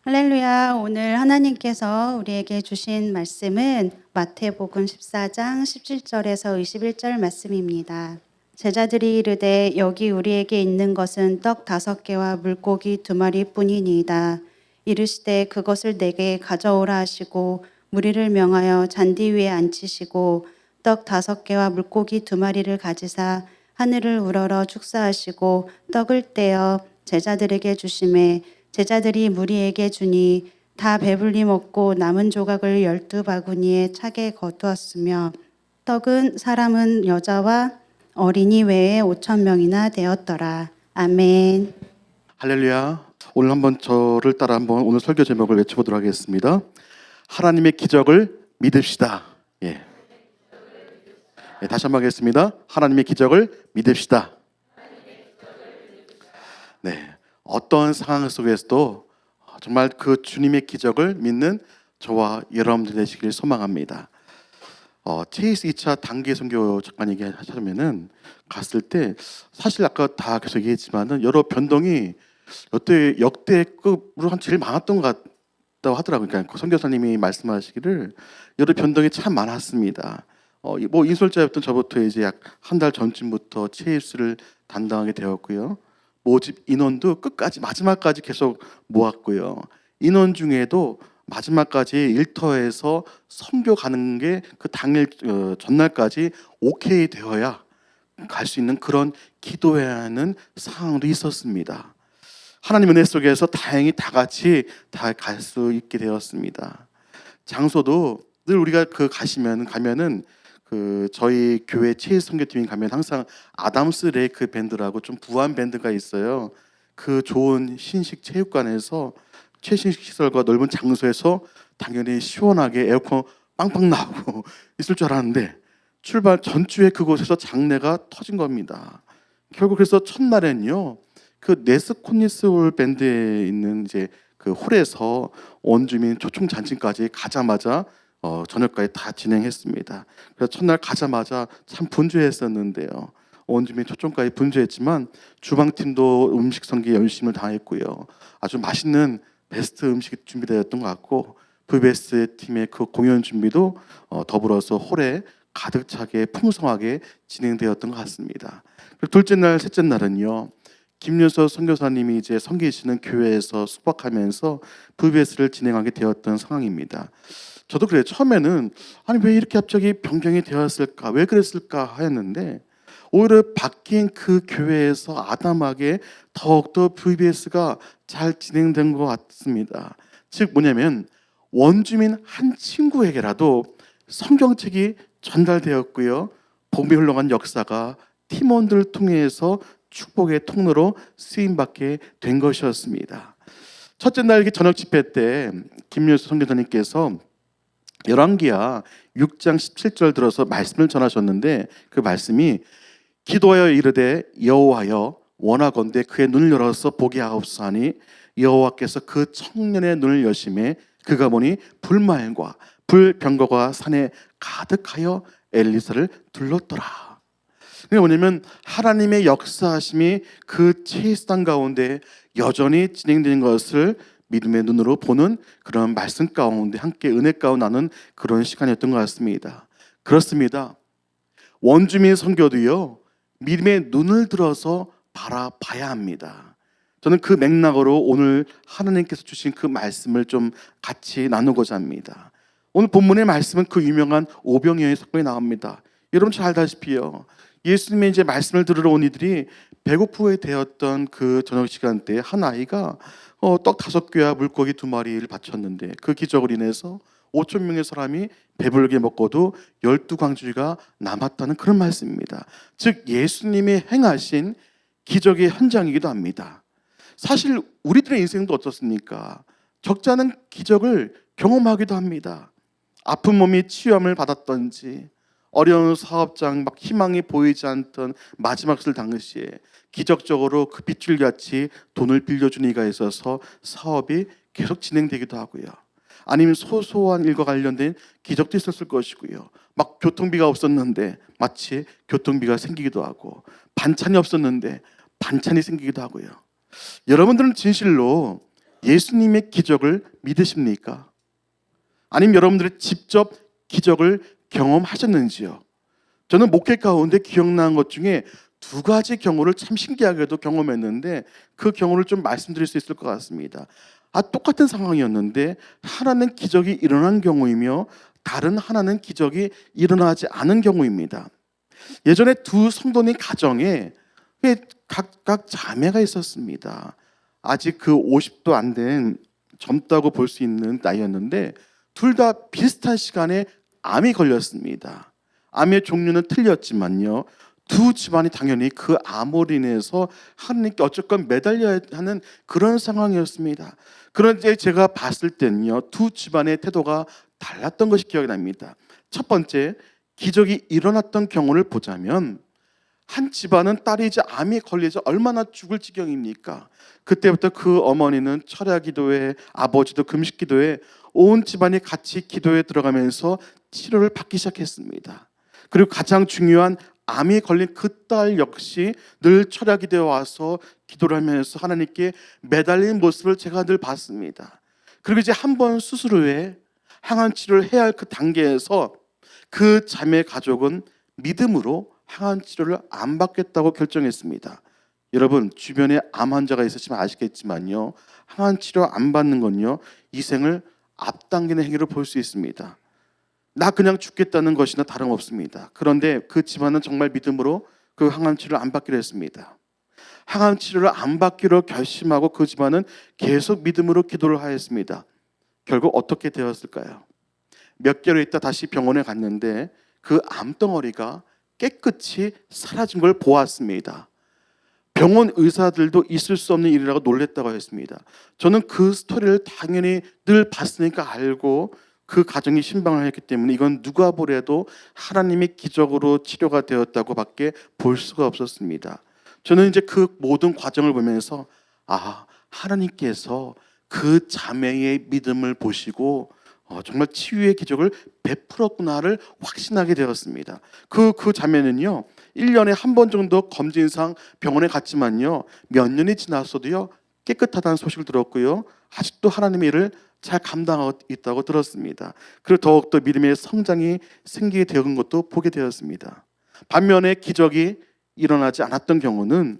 할렐루야. 오늘 하나님께서 우리에게 주신 말씀은 마태복음 14장 17절에서 21절 말씀입니다. 제자들이 이르되 여기 우리에게 있는 것은 떡 5개와 물고기 2마리 뿐이니이다. 이르시되 그것을 내게 가져오라 하시고 무리를 명하여 잔디 위에 앉히시고 떡 5개와 물고기 2마리를 가지사 하늘을 우러러 축사하시고 떡을 떼어 제자들에게 주시매 제자들이 무리에게 주니 다 배불리 먹고 남은 조각을 12바구니에 차게 거두었으며 떡은 사람은 여자와 어린이 외에 5,000명이나 되었더라. 아멘. 할렐루야. 오늘 한번 저를 따라 한번 오늘 설교 제목을 외쳐보도록 하겠습니다. 하나님의 기적을 믿읍시다. 예, 다시 한번 하겠습니다. 하나님의 기적을 믿읍시다. 네, 어떤 상황 속에서도 정말 그 주님의 기적을 믿는 저와 여러분들 되시길 소망합니다. 체이스 2차 단기 선교 잠깐 얘기하자면은 갔을 때 사실 아까 다 계속 얘기했지만은 여러 변동이 역대급으로 한 제일 많았던 것 같다고 하더라고요. 그러니까 그 선교사님이 말씀하시기를 여러 변동이 참 많았습니다. 뭐 인솔자였던 저부터 이제 약 한 달 전쯤부터 체이스를 담당하게 되었고요. 모집 인원도 끝까지 마지막까지 계속 모았고요. 인원 중에도 마지막까지 일터에서 선교 가는 게 그 당일 전날까지 오케이 되어야 갈 수 있는 그런 기도해야 하는 상황도 있었습니다. 하나님 은혜 속에서 다행히 다 같이 다 갈 수 있게 되었습니다. 장소도 늘 우리가 가면은 그 저희 교회 체이스 선교팀이 가면 항상 아담스 레이크 밴드라고 좀 부한 밴드가 있어요. 그 좋은 신식 체육관에서 최신식 시설과 넓은 장소에서 당연히 시원하게 에어컨 빵빵 나오고 있을 줄 알았는데 출발 전주에 그곳에서 장례가 터진 겁니다. 결국 그래서 첫날엔요 그 네스코니스홀 밴드에 있는 이제 그 홀에서 원주민 초청 잔치까지 가자마자 저녁까지 다 진행했습니다. 그래서 첫날 가자마자 참 분주했었는데요. 원주민 초청까지 분주했지만 주방팀도 음식 선기 열심히 다했고요. 아주 맛있는 베스트 음식이 준비되었던 것 같고 VBS 팀의 그 공연 준비도 더불어서 홀에 가득 차게 풍성하게 진행되었던 것 같습니다. 그리고 둘째 날, 셋째 날은요. 김윤서 선교사님이 이제 섬기시는 교회에서 숙박하면서 VBS를 진행하게 되었던 상황입니다. 저도 그래요. 처음에는 아니 왜 이렇게 갑자기 변경이 되었을까? 왜 그랬을까 하였는데 오히려 바뀐 그 교회에서 아담하게 더욱더 VBS가 잘 진행된 것 같습니다. 즉 뭐냐면 원주민 한 친구에게라도 성경책이 전달되었고요. 복음이 흘러간 역사가 팀원들을 통해서 축복의 통로로 쓰임받게 된 것이었습니다. 첫째 날 저녁 집회 때 김윤수 선교사님께서 열왕기하 6장 17절 들어서 말씀을 전하셨는데 그 말씀이 기도하여 이르되 여호와여 원하건대 그의 눈을 열어서 보게 하옵소서 하니 여호와께서 그 청년의 눈을 여심해 그가 보니 불말과 불병거가 산에 가득하여 엘리사를 둘렀더라. 그게 뭐냐면 하나님의 역사하심이 그 체이스 땅 가운데 여전히 진행되는 것을 믿음의 눈으로 보는 그런 말씀 가운데 함께 은혜 가운데 나는 그런 시간이었던 것 같습니다. 그렇습니다. 원주민 선교도요 믿음의 눈을 들어서 바라봐야 합니다. 저는 그 맥락으로 오늘 하나님께서 주신 그 말씀을 좀 같이 나누고자 합니다. 오늘 본문의 말씀은 그 유명한 오병이어의 사건이 나옵니다. 여러분 잘 알다시피요. 예수님의 이제 말씀을 들으러 온 이들이 배고프게 되었던 그 저녁 시간대에 한 아이가 떡 5개와 물고기 2마리를 바쳤는데 그 기적으로 인해서 5,000명의 사람이 배불게 먹고도 12광주리가 남았다는 그런 말씀입니다. 즉 예수님이 행하신 기적의 현장이기도 합니다. 사실 우리들의 인생도 어떻습니까? 적지 않은 기적을 경험하기도 합니다. 아픈 몸이 치유함을 받았던지 어려운 사업장 막 희망이 보이지 않던 마지막 술 당시에 기적적으로 그 빗줄같이 돈을 빌려준 이가 있어서 사업이 계속 진행되기도 하고요. 아니면 소소한 일과 관련된 기적도 있었을 것이고요. 막 교통비가 없었는데 마치 교통비가 생기기도 하고 반찬이 없었는데 반찬이 생기기도 하고요. 여러분들은 진실로 예수님의 기적을 믿으십니까? 아니면 여러분들이 직접 기적을 경험하셨는지요? 저는 목회 가운데 기억나는 것 중에 두 가지 경우를 참 신기하게도 경험했는데 그 경우를 좀 말씀드릴 수 있을 것 같습니다. 똑같은 상황이었는데 하나는 기적이 일어난 경우이며 다른 하나는 기적이 일어나지 않은 경우입니다. 예전에 두 성도님 가정에 각각 자매가 있었습니다. 아직 그 50도 안 된 젊다고 볼 수 있는 나이였는데 둘 다 비슷한 시간에 암이 걸렸습니다. 암의 종류는 틀렸지만요, 두 집안이 당연히 그 암으로 인해서 하나님께 어쨌건 매달려야 하는 그런 상황이었습니다. 그런데 제가 봤을 때는요, 두 집안의 태도가 달랐던 것이 기억이 납니다. 첫 번째, 기적이 일어났던 경우를 보자면 한 집안은 딸이 이제 암에 걸려서 얼마나 죽을 지경입니까? 그때부터 그 어머니는 철야 기도회, 아버지도 금식 기도회, 온 집안이 같이 기도에 들어가면서 치료를 받기 시작했습니다. 그리고 가장 중요한 암이 걸린 그 딸 역시 늘 철야 기도에 와서 기도를 하면서 하나님께 매달리는 모습을 제가 늘 봤습니다. 그리고 이제 한 번 수술 후에 항암 치료를 해야 할 그 단계에서 그 자매 가족은 믿음으로 항암 치료를 안 받겠다고 결정했습니다. 여러분, 주변에 암 환자가 있으시면 아시겠지만요, 항암 치료 안 받는 건요, 이 생을 앞당기는 행위로 볼 수 있습니다. 나 그냥 죽겠다는 것이나 다름없습니다. 그런데 그 집안은 정말 믿음으로 그 항암 치료를 안 받기로 했습니다. 항암 치료를 안 받기로 결심하고 그 집안은 계속 믿음으로 기도를 하였습니다. 결국 어떻게 되었을까요? 몇 개월 있다 다시 병원에 갔는데 그 암덩어리가 깨끗이 사라진 걸 보았습니다. 병원 의사들도 있을 수 없는 일이라고 놀랬다고 했습니다. 저는 그 스토리를 당연히 늘 봤으니까 알고 그 가정이 신방을 했기 때문에 이건 누가 보래도 하나님의 기적으로 치료가 되었다고 밖에 볼 수가 없었습니다. 저는 이제 그 모든 과정을 보면서 하나님께서 그 자매의 믿음을 보시고 정말 치유의 기적을 베풀었구나를 확신하게 되었습니다. 그 자매는요, 1년에 한 번 정도 검진상 병원에 갔지만요, 몇 년이 지났어도요 깨끗하다는 소식을 들었고요, 아직도 하나님의 일을 잘 감당하고 있다고 들었습니다. 그리고 더욱더 믿음의 성장이 생기게 되는 것도 보게 되었습니다. 반면에 기적이 일어나지 않았던 경우는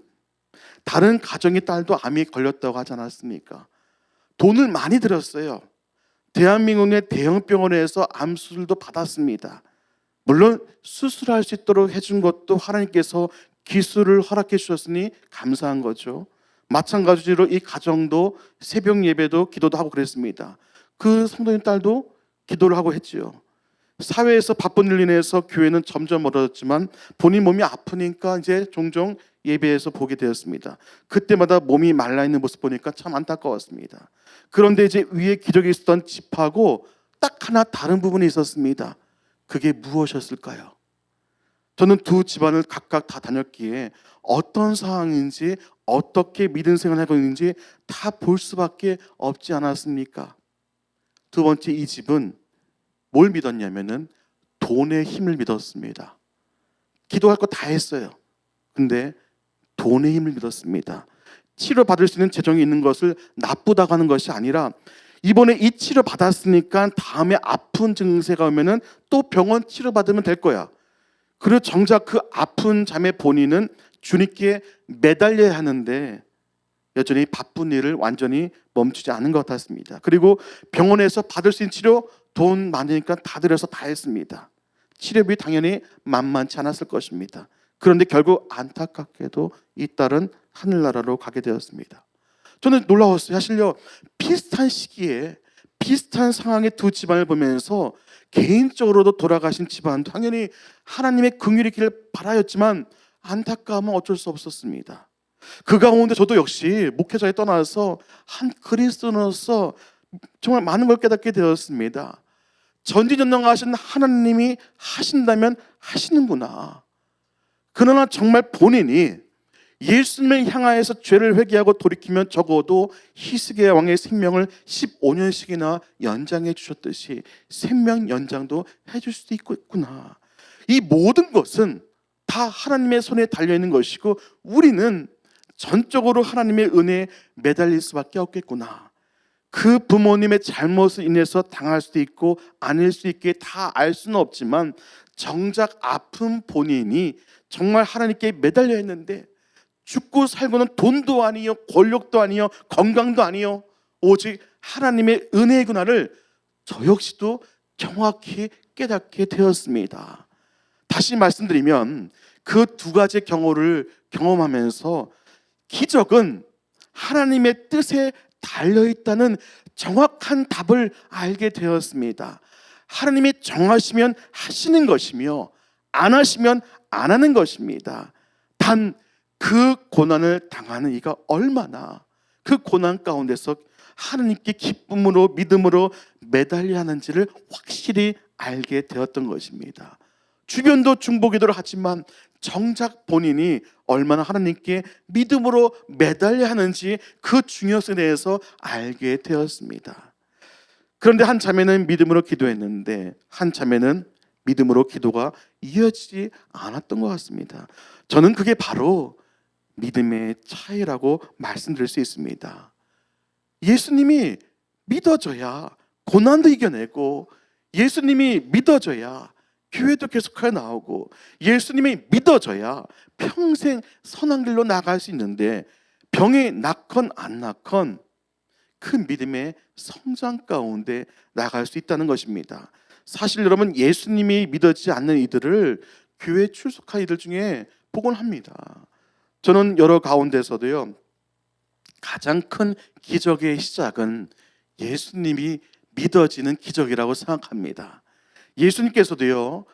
다른 가정의 딸도 암이 걸렸다고 하지 않았습니까? 돈을 많이 들였어요. 대한민국의 대형 병원에서 암 수술도 받았습니다. 물론 수술할 수 있도록 해준 것도 하나님께서 기술을 허락해 주셨으니 감사한 거죠. 마찬가지로 이 가정도 새벽 예배도 기도도 하고 그랬습니다. 그 성도님 딸도 기도를 하고 했지요. 사회에서 바쁜 일로 인해서 교회는 점점 멀어졌지만 본인 몸이 아프니까 이제 종종 예배에서 보게 되었습니다. 그때마다 몸이 말라있는 모습 보니까 참 안타까웠습니다. 그런데 이제 위에 기적이 있었던 집하고 딱 하나 다른 부분이 있었습니다. 그게 무엇이었을까요? 저는 두 집안을 각각 다 다녔기에 어떤 상황인지 어떻게 믿음 생활을 하고 있는지 다 볼 수밖에 없지 않았습니까? 두 번째, 이 집은 뭘 믿었냐면은 돈의 힘을 믿었습니다. 기도할 거 다 했어요. 근데 돈의 힘을 믿었습니다. 치료받을 수 있는 재정이 있는 것을 나쁘다고 하는 것이 아니라 이번에 이 치료 받았으니까 다음에 아픈 증세가 오면은 또 병원 치료받으면 될 거야. 그리고 정작 그 아픈 자매 본인은 주님께 매달려야 하는데 여전히 바쁜 일을 완전히 멈추지 않은 것 같았습니다. 그리고 병원에서 받을 수 있는 치료 돈 많으니까 다 들여서 다 했습니다. 치료비 당연히 만만치 않았을 것입니다. 그런데 결국 안타깝게도 이 딸은 하늘나라로 가게 되었습니다. 저는 놀라웠어요. 사실요, 비슷한 시기에 비슷한 상황의 두 집안을 보면서 개인적으로도 돌아가신 집안 당연히 하나님의 긍휼이 있기를 바라였지만 안타까움은 어쩔 수 없었습니다. 그 가운데 저도 역시 목회자에 떠나서 한 그리스도인으로서 정말 많은 걸 깨닫게 되었습니다. 전지전능하신 하나님이 하신다면 하시는구나. 그러나 정말 본인이 예수님을 향하여서 죄를 회개하고 돌이키면 적어도 희스기야 왕의 생명을 15년씩이나 연장해 주셨듯이 생명 연장도 해줄 수도 있구나. 이 모든 것은 다 하나님의 손에 달려있는 것이고 우리는 전적으로 하나님의 은혜에 매달릴 수밖에 없겠구나. 그 부모님의 잘못을 인해서 당할 수도 있고 아닐 수 있게 다 알 수는 없지만 정작 아픈 본인이 정말 하나님께 매달려 있는데 죽고 살고는 돈도 아니요, 권력도 아니요, 건강도 아니요, 오직 하나님의 은혜구나를 저 역시도 정확히 깨닫게 되었습니다. 다시 말씀드리면 그 두 가지 경우를 경험하면서 기적은 하나님의 뜻에 달려있다는 정확한 답을 알게 되었습니다. 하나님이 정하시면 하시는 것이며 안 하시면 안 하는 것입니다. 단 그 고난을 당하는 이가 얼마나 그 고난 가운데서 하나님께 기쁨으로 믿음으로 매달려 하는지를 확실히 알게 되었던 것입니다. 주변도 중보기도를 하지만 정작 본인이 얼마나 하나님께 믿음으로 매달려 하는지 그 중요성에 대해서 알게 되었습니다. 그런데 한 자매는 믿음으로 기도했는데 한 자매는 믿음으로 기도가 이어지지 않았던 것 같습니다. 저는 그게 바로 믿음의 차이라고 말씀드릴 수 있습니다. 예수님이 믿어져야 고난도 이겨내고, 예수님이 믿어져야 교회도 계속하여 나오고, 예수님이 믿어져야 평생 선한 길로 나갈 수 있는데, 병이 낫건 안 낫건 그 믿음의 성장 가운데 나갈 수 있다는 것입니다. 사실 여러분, 예수님이 믿어지지 않는 이들을 교회 출석한 이들 중에 보곤 합니다. 저는 여러 가운데서도요, 가장 큰 기적의 시작은 예수님이 믿어지는 기적이라고 생각합니다. 예수님께서도요,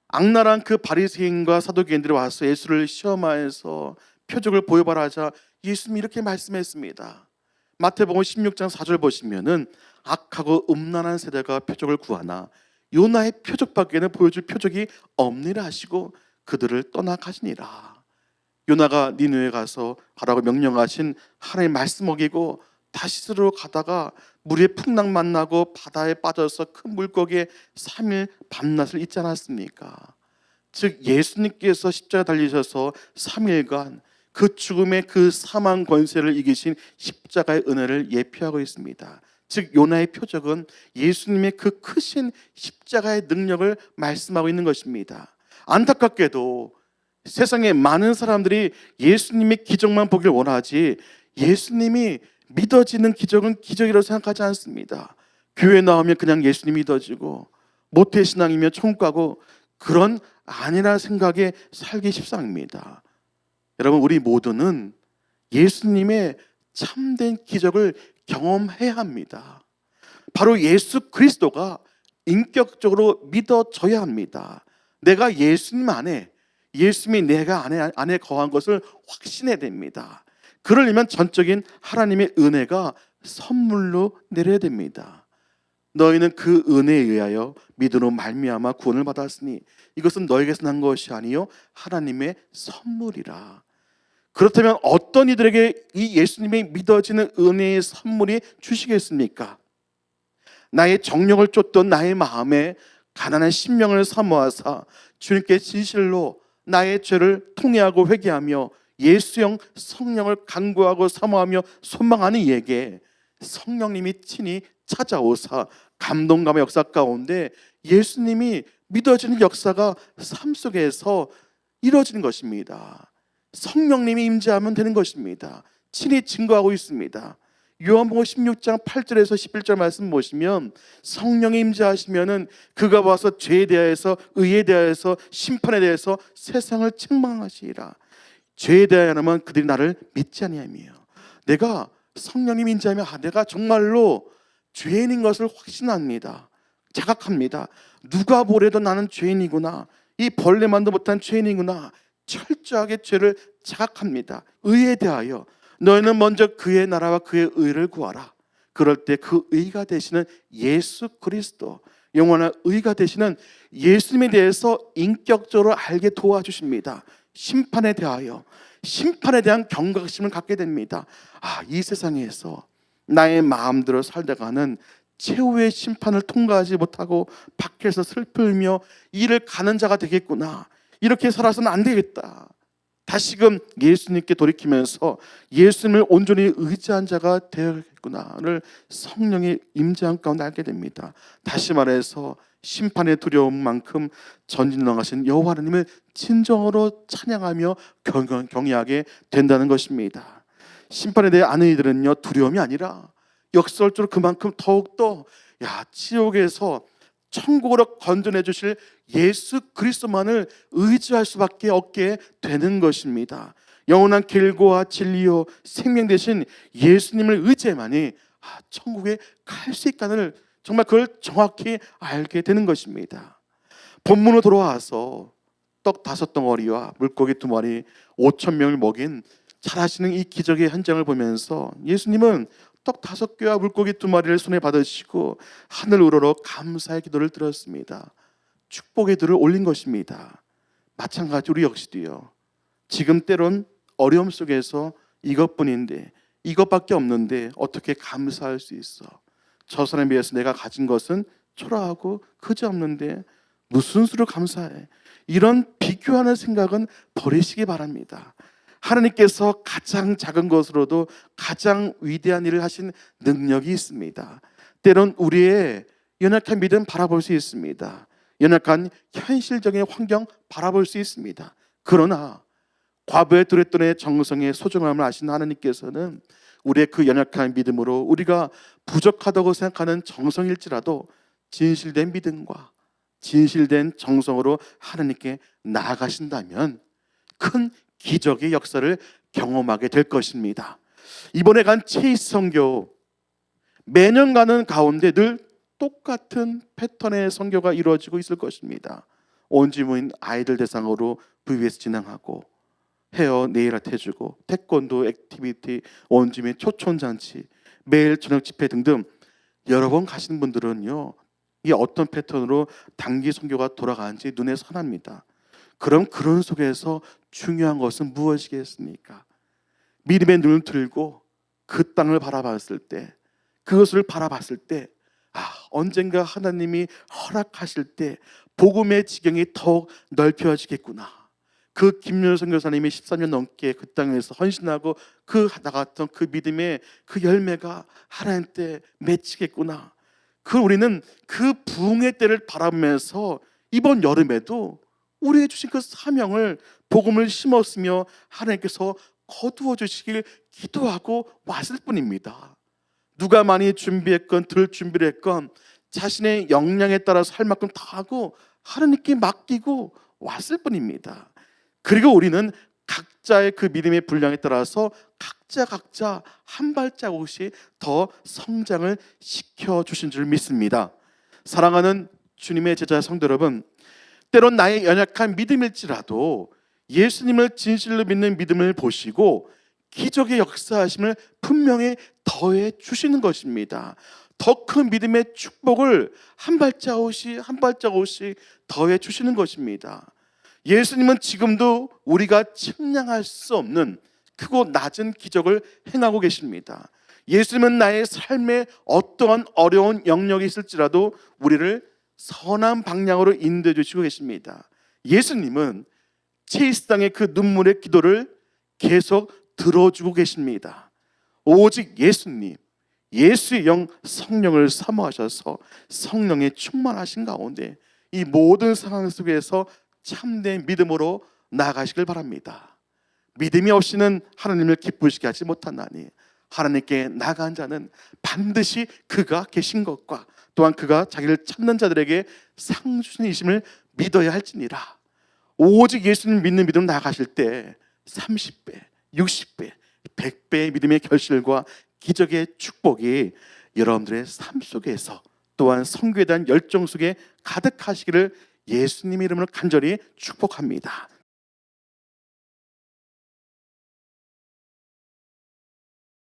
악랄한 그 바리새인과 사두개인들이 와서 예수를 시험하여서 표적을 보여봐라 하자 예수님이 이렇게 말씀했습니다. 마태복음 16장 4절 보시면은 악하고 음란한 세대가 표적을 구하나 요나의 표적밖에는 보여줄 표적이 없느라 하시고 그들을 떠나가시니라. 요나가 니느웨에 가서 가라고 명령하신 하나님의 말씀 어기고 다시스로 가다가 물에 풍랑 만나고 바다에 빠져서 큰 물고기에 3일 밤낮을 잊지 않았습니까? 즉 예수님께서 십자가에 달리셔서 3일간 그 죽음의 그 사망 권세를 이기신 십자가의 은혜를 예표하고 있습니다. 즉 요나의 표적은 예수님의 그 크신 십자가의 능력을 말씀하고 있는 것입니다. 안타깝게도 세상에 많은 사람들이 예수님의 기적만 보길 원하지 예수님이 믿어지는 기적은 기적이라고 생각하지 않습니다. 교회 나오면 그냥 예수님이 믿어지고 모태신앙이며 천국 가고 그런 아니라는 생각에 살기 십상입니다. 여러분, 우리 모두는 예수님의 참된 기적을 경험해야 합니다. 바로 예수 그리스도가 인격적으로 믿어져야 합니다. 내가 예수님 안에, 예수님이 내가 안에 거한 것을 확신해야 됩니다. 그러려면 전적인 하나님의 은혜가 선물로 내려야 됩니다. 너희는 그 은혜에 의하여 믿음으로 말미암아 구원을 받았으니 이것은 너에게서 난 것이 아니요 하나님의 선물이라. 그렇다면 어떤 이들에게 이 예수님이 믿어지는 은혜의 선물이 주시겠습니까? 나의 정력을 쫓던 나의 마음에 가난한 심령을 사모하사 주님께 진실로 나의 죄를 통회하고 회개하며 예수형 성령을 간구하고 사모하며 소망하는 이에게 성령님이 친히 찾아오사 감동감의 역사 가운데 예수님이 믿어지는 역사가 삶 속에서 이루어지는 것입니다. 성령님이 임재하면 되는 것입니다. 친히 증거하고 있습니다. 요한복음 16장 8절에서 11절 말씀 보시면 성령이 임재하시면은 그가 와서 죄에 대하여서 의에 대하여서 심판에 대해서 세상을 책망하시리라. 죄에 대하여는 그들이 나를 믿지 아니하며, 내가 성령님 임재하면 내가 정말로 죄인인 것을 확신합니다. 자각합니다. 누가 보래도 나는 죄인이구나, 이 벌레만도 못한 죄인이구나, 철저하게 죄를 자각합니다. 의에 대하여 너희는 먼저 그의 나라와 그의 의를 구하라. 그럴 때 그 의가 되시는 예수 그리스도, 영원한 의가 되시는 예수님에 대해서 인격적으로 알게 도와주십니다. 심판에 대한 경각심을 갖게 됩니다. 이 세상에서 나의 마음대로 살다가는 최후의 심판을 통과하지 못하고 밖에서 슬프며 이를 가는 자가 되겠구나. 이렇게 살아서는 안 되겠다. 다시금 예수님께 돌이키면서 예수님을 온전히 의지한 자가 되어야겠구나를 성령의 임재한 가운데 알게 됩니다. 다시 말해서 심판의 두려움만큼 전진능하신 여호와 하나님을 진정으로 찬양하며 경외하게 된다는 것입니다. 심판에 대해 아는 이들은요, 두려움이 아니라 역설적으로 그만큼 더욱더 지옥에서 천국으로 건져내 주실 예수 그리스도만을 의지할 수밖에 없게 되는 것입니다. 영원한 길과 진리요 생명 되신 예수님을 의지해만이 천국에 갈 수 있다는, 정말 그걸 정확히 알게 되는 것입니다. 본문으로 돌아와서 떡 5덩어리와 물고기 2마리 5,000명을 먹인 잘하시는 이 기적의 현장을 보면서 예수님은 떡 5개와 물고기 2마리를 손에 받으시고 하늘 우러러 감사의 기도를 드렸습니다. 축복의 기도를 올린 것입니다. 마찬가지로 우리 역시도요, 지금 때론 어려움 속에서 이것뿐인데, 이것밖에 없는데 어떻게 감사할 수 있어? 저 사람에 비해서 내가 가진 것은 초라하고 그지없는데 무슨 수로 감사해? 이런 비교하는 생각은 버리시기 바랍니다. 하나님께서 가장 작은 것으로도 가장 위대한 일을 하신 능력이 있습니다. 때론 우리의 연약한 믿음 바라볼 수 있습니다. 연약한 현실적인 환경 바라볼 수 있습니다. 그러나 과부의 두레돈의 정성의 소중함을 아시는 하나님께서는 우리의 그 연약한 믿음으로 우리가 부족하다고 생각하는 정성일지라도 진실된 믿음과 진실된 정성으로 하나님께 나아가신다면 큰 기적의 역사를 경험하게 될 것입니다. 이번에 간 체이스 선교, 매년 가는 가운데 늘 똑같은 패턴의 선교가 이루어지고 있을 것입니다. 온 주민 아이들 대상으로 VBS 진행하고 헤어 네일 아트 해주고 태권도 액티비티, 온 주민 초촌잔치, 매일 저녁 집회 등등 여러 번 가시는 분들은요, 이게 어떤 패턴으로 단기 선교가 돌아가는지 눈에 선합니다. 그럼 그런 속에서 중요한 것은 무엇이겠습니까? 믿음의 눈을 들고 그 땅을 바라봤을 때, 그것을 바라봤을 때, 언젠가 하나님이 허락하실 때 복음의 지경이 더욱 넓혀지겠구나. 그 김윤 선교사님이 13년 넘게 그 땅에서 헌신하고 그 나갔던 그 믿음의 그 열매가 하나님 때 맺히겠구나. 우리는 그 부흥의 때를 바라보면서 이번 여름에도 우리의 주신 그 사명을, 복음을 심었으며 하나님께서 거두어 주시길 기도하고 왔을 뿐입니다. 누가 많이 준비했건 덜 준비를 했건 자신의 역량에 따라서 할 만큼 다 하고 하나님께 맡기고 왔을 뿐입니다. 그리고 우리는 각자의 그 믿음의 분량에 따라서 각자 한 발자국씩 더 성장을 시켜주신 줄 믿습니다. 사랑하는 주님의 제자 성도 여러분, 때론 나의 연약한 믿음일지라도 예수님을 진실로 믿는 믿음을 보시고 기적의 역사하심을 분명히 더해 주시는 것입니다. 더 큰 믿음의 축복을 한 발자국씩 더해 주시는 것입니다. 예수님은 지금도 우리가 측량할 수 없는 크고 낮은 기적을 행하고 계십니다. 예수님은 나의 삶에 어떠한 어려운 영역이 있을지라도 우리를 선한 방향으로 인도해 주시고 계십니다. 예수님은 체이스 땅의 그 눈물의 기도를 계속 들어주고 계십니다. 오직 예수님, 예수의 영 성령을 사모하셔서 성령에 충만하신 가운데 이 모든 상황 속에서 참된 믿음으로 나아가시길 바랍니다. 믿음이 없이는 하나님을 기쁘시게 하지 못하나니 하나님께 나간 자는 반드시 그가 계신 것과 또한 그가 자기를 찾는 자들에게 상 주시는 믿어야 할지니라. 오직 예수님 믿는 믿음 나아가실 때 30배, 60배, 100배의 믿음의 결실과 기적의 축복이 여러분들의 삶 속에서 또한 선교에 대한 열정 속에 가득하시기를 예수님의 이름으로 간절히 축복합니다.